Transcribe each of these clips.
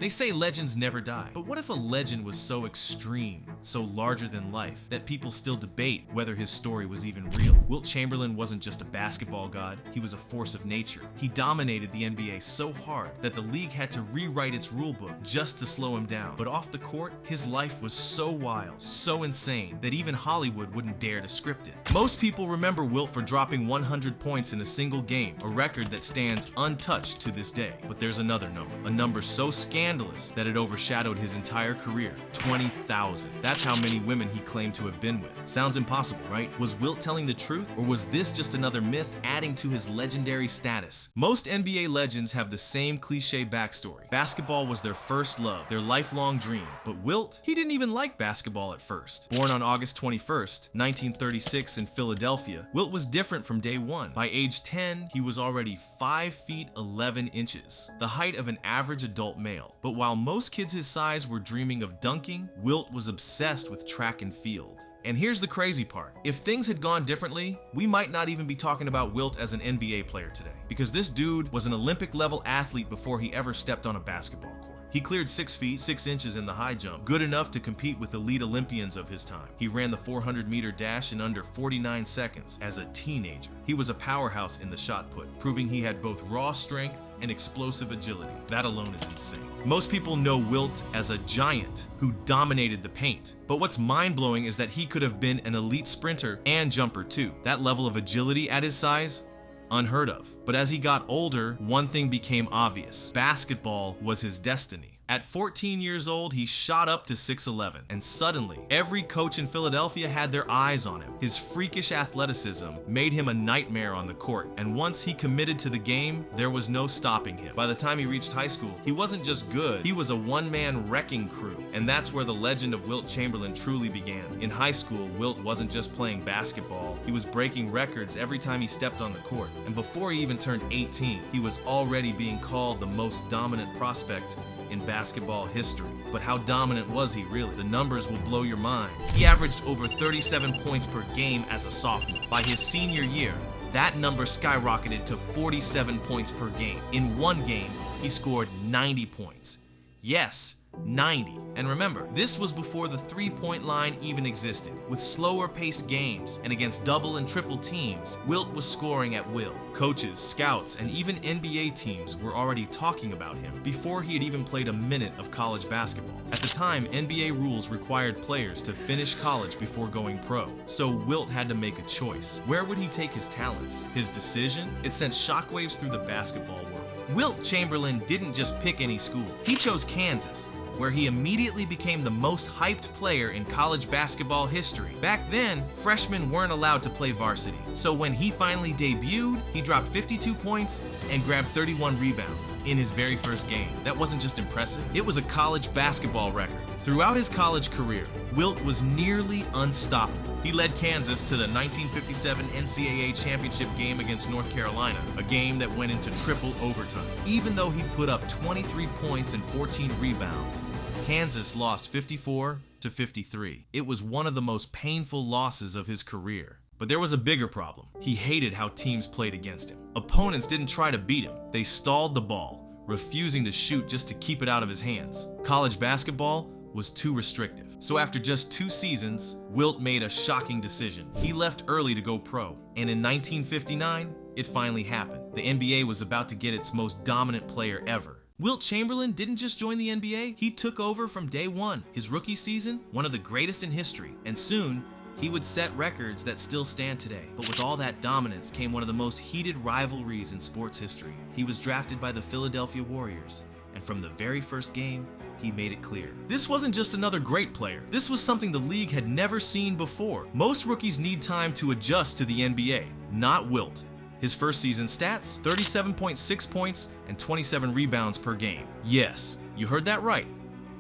They say legends never die, but what if a legend was so extreme, so larger than life, that people still debate whether his story was even real? Wilt Chamberlain wasn't just a basketball god, he was a force of nature. He dominated the NBA so hard that the league had to rewrite its rulebook just to slow him down. But off the court, his life was so wild, so insane, that even Hollywood wouldn't dare to script it. Most people remember Wilt for dropping 100 points in a single game, a record that stands untouched to this day. But there's another number, a number so scandalous that it overshadowed his entire career: 20,000. That's how many women he claimed to have been with. Sounds impossible, right? Was Wilt telling the truth, or was this just another myth adding to his legendary status? Most NBA legends have the same cliche backstory. Basketball was their first love, their lifelong dream. But Wilt, he didn't even like basketball at first. Born on August 21st, 1936 in Philadelphia, Wilt was different from day one. By age 10, he was already 5 feet 11 inches, the height of an average adult male. But while most kids his size were dreaming of dunking, Wilt was obsessed with track and field. And here's the crazy part. If things had gone differently, we might not even be talking about Wilt as an NBA player today, because this dude was an Olympic level athlete before he ever stepped on a basketball court. He cleared 6 feet 6 inches in the high jump, good enough to compete with elite Olympians of his time. He ran the 400-meter dash in under 49 seconds as a teenager. He was a powerhouse in the shot put, proving he had both raw strength and explosive agility. That alone is insane. Most people know Wilt as a giant who dominated the paint, but what's mind-blowing is that he could have been an elite sprinter and jumper too. That level of agility at his size? Unheard of. But as he got older, one thing became obvious. Basketball was his destiny. At 14 years old, he shot up to 6'11", and suddenly, every coach in Philadelphia had their eyes on him. His freakish athleticism made him a nightmare on the court, and once he committed to the game, there was no stopping him. By the time he reached high school, he wasn't just good, he was a one-man wrecking crew, and that's where the legend of Wilt Chamberlain truly began. In high school, Wilt wasn't just playing basketball, he was breaking records every time he stepped on the court, and before he even turned 18, he was already being called the most dominant prospect in basketball history. But how dominant was he really? The numbers will blow your mind. He averaged over 37 points per game as a sophomore. By his senior year, that number skyrocketed to 47 points per game. In one game, he scored 90 points. Yes, 90. And remember, this was before the three-point line even existed. With slower paced games and against double and triple teams, Wilt was scoring at will. Coaches, scouts, and even NBA teams were already talking about him before he had even played a minute of college basketball. At the time, NBA rules required players to finish college before going pro, so Wilt had to make a choice. Where would he take his talents? His decision? It sent shockwaves through the basketball world. Wilt Chamberlain didn't just pick any school. He chose Kansas, where he immediately became the most hyped player in college basketball history. Back then, freshmen weren't allowed to play varsity, so when he finally debuted, he dropped 52 points and grabbed 31 rebounds in his very first game. That wasn't just impressive, it was a college basketball record. Throughout his college career, Wilt was nearly unstoppable. He led Kansas to the 1957 NCAA championship game against North Carolina, a game that went into triple overtime. Even though he put up 23 points and 14 rebounds, Kansas lost 54-53. It was one of the most painful losses of his career. But there was a bigger problem. He hated how teams played against him. Opponents didn't try to beat him. They stalled the ball, refusing to shoot just to keep it out of his hands. College basketball was too restrictive. So after just 2 seasons, Wilt made a shocking decision. He left early to go pro, and in 1959, it finally happened. The NBA was about to get its most dominant player ever. Wilt Chamberlain didn't just join the NBA, he took over from day one. His rookie season, one of the greatest in history, and soon, he would set records that still stand today. But with all that dominance came one of the most heated rivalries in sports history. He was drafted by the Philadelphia Warriors, and from the very first game, he made it clear. This wasn't just another great player. This was something the league had never seen before. Most rookies need time to adjust to the NBA, not Wilt. His first season stats, 37.6 points and 27 rebounds per game. Yes, you heard that right,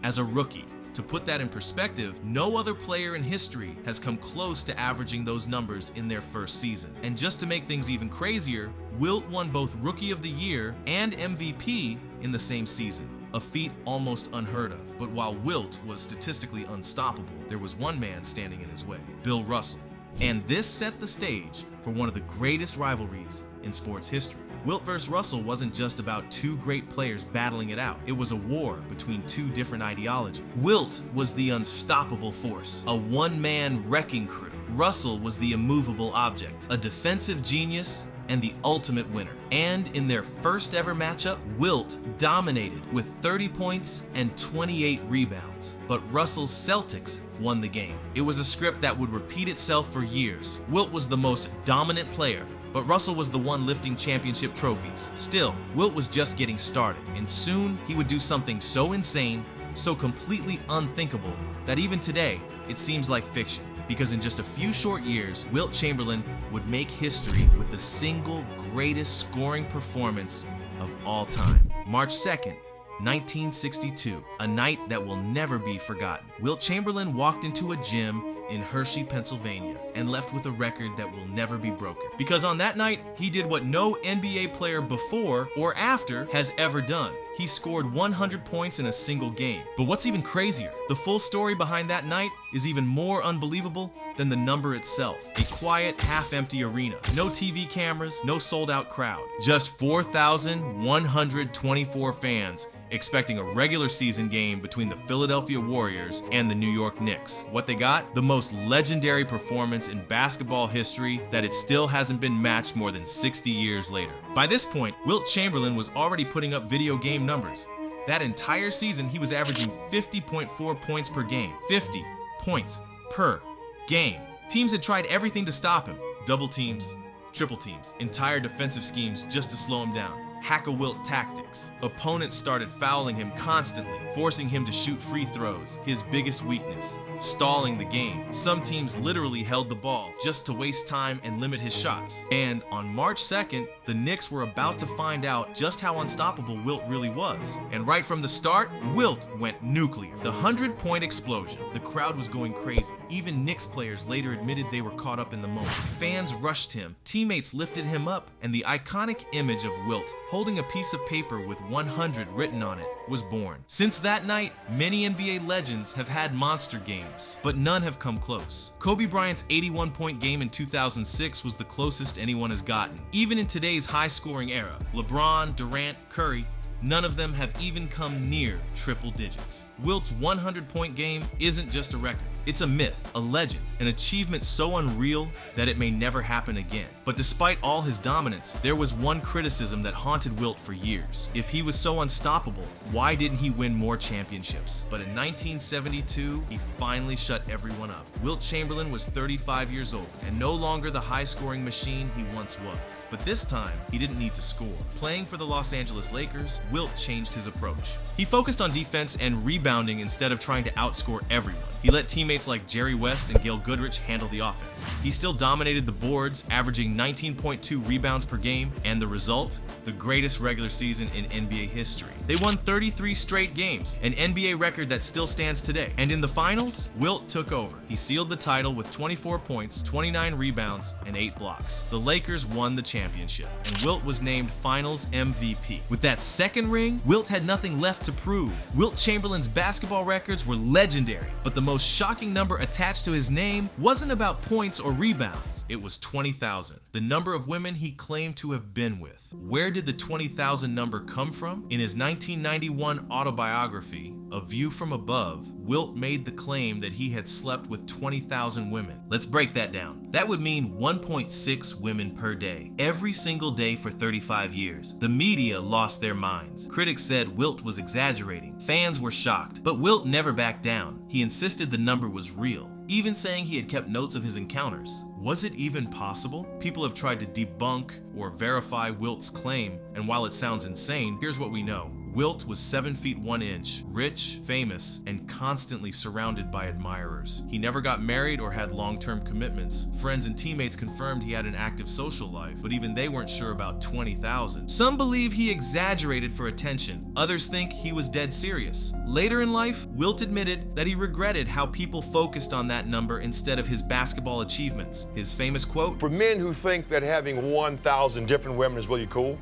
as a rookie. To put that in perspective, no other player in history has come close to averaging those numbers in their first season. And just to make things even crazier, Wilt won both Rookie of the Year and MVP in the same season. A feat almost unheard of. But while Wilt was statistically unstoppable, there was one man standing in his way: Bill Russell. And this set the stage for one of the greatest rivalries in sports history. Wilt vs. Russell wasn't just about two great players battling it out. It was a war between two different ideologies. Wilt was the unstoppable force, a one-man wrecking crew. Russell was the immovable object, a defensive genius and the ultimate winner. And in their first ever matchup, Wilt dominated with 30 points and 28 rebounds. But Russell's Celtics won the game. It was a script that would repeat itself for years. Wilt was the most dominant player, but Russell was the one lifting championship trophies. Still, Wilt was just getting started, and soon he would do something so insane, so completely unthinkable, that even today, it seems like fiction. Because in just a few short years, Wilt Chamberlain would make history with the single greatest scoring performance of all time. March 2nd, 1962, a night that will never be forgotten. Wilt Chamberlain walked into a gym in Hershey, Pennsylvania, and left with a record that will never be broken. Because on that night, he did what no NBA player before or after has ever done. He scored 100 points in a single game. But what's even crazier, the full story behind that night is even more unbelievable than the number itself. A quiet, half-empty arena. No TV cameras, no sold-out crowd. Just 4,124 fans expecting a regular season game between the Philadelphia Warriors and the New York Knicks. What they got? The most legendary performance in basketball history that it still hasn't been matched more than 60 years later. By this point, Wilt Chamberlain was already putting up video game numbers. That entire season, he was averaging 50.4 points per game. 50 points per game. Teams had tried everything to stop him. Double teams, triple teams, entire defensive schemes just to slow him down. Hack-a-Wilt tactics. Opponents started fouling him constantly, forcing him to shoot free throws, his biggest weakness, stalling the game. Some teams literally held the ball just to waste time and limit his shots. And on March 2nd, the Knicks were about to find out just how unstoppable Wilt really was. And right from the start, Wilt went nuclear. The 100-point explosion. The crowd was going crazy. Even Knicks players later admitted they were caught up in the moment. Fans rushed him, teammates lifted him up, and the iconic image of Wilt holding a piece of paper with 100 written on it was born. Since that night, many NBA legends have had monster games, but none have come close. Kobe Bryant's 81-point game in 2006 was the closest anyone has gotten. Even in today's high-scoring era, LeBron, Durant, Curry, none of them have even come near triple digits. Wilt's 100-point game isn't just a record. It's a myth, a legend, an achievement so unreal that it may never happen again. But despite all his dominance, there was one criticism that haunted Wilt for years. If he was so unstoppable, why didn't he win more championships? But in 1972, he finally shut everyone up. Wilt Chamberlain was 35 years old and no longer the high-scoring machine he once was. But this time, he didn't need to score. Playing for the Los Angeles Lakers, Wilt changed his approach. He focused on defense and rebounding instead of trying to outscore everyone. He let teammates like Jerry West and Gail Goodrich handle the offense. He still dominated the boards, averaging 19.2 rebounds per game, and the result? The greatest regular season in NBA history. They won 33 straight games, an NBA record that still stands today. And in the finals, Wilt took over. He sealed the title with 24 points, 29 rebounds, and 8 blocks. The Lakers won the championship, and Wilt was named Finals MVP. With that second ring, Wilt had nothing left to prove. Wilt Chamberlain's basketball records were legendary, but the most shocking number attached to his name wasn't about points or rebounds. It was 20,000, the number of women he claimed to have been with. Where did the 20,000 number come from? In his 1991 autobiography, A View from Above, Wilt made the claim that he had slept with 20,000 women. Let's break that down. That would mean 1.6 women per day, every single day for 35 years. The media lost their minds. Critics said Wilt was exaggerating. Fans were shocked, but Wilt never backed down. He insisted the number was real, even saying he had kept notes of his encounters. Was it even possible? People have tried to debunk or verify Wilt's claim, and while it sounds insane, here's what we know. Wilt was 7 feet 1 inch, rich, famous, and constantly surrounded by admirers. He never got married or had long-term commitments. Friends and teammates confirmed he had an active social life, but even they weren't sure about 20,000. Some believe he exaggerated for attention. Others think he was dead serious. Later in life, Wilt admitted that he regretted how people focused on that number instead of his basketball achievements. His famous quote, "For men who think that having 1,000 different women is really cool,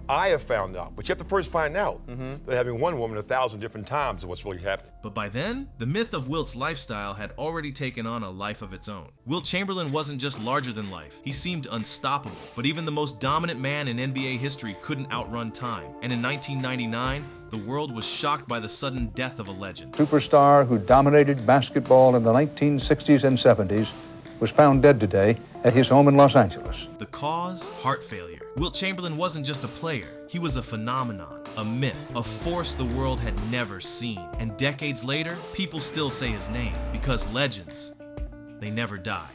I have found out, but you have to first find out They're having one woman 1,000 different times of what's really happening. But by then, the myth of Wilt's lifestyle had already taken on a life of its own. Wilt Chamberlain wasn't just larger than life, he seemed unstoppable. But even the most dominant man in NBA history couldn't outrun time. And in 1999, the world was shocked by the sudden death of a legend. Superstar who dominated basketball in the 1960s and 70s was found dead today at his home in Los Angeles. The cause? Heart failure. Wilt Chamberlain wasn't just a player, he was a phenomenon, a myth, a force the world had never seen. And decades later, people still say his name, because legends, they never die.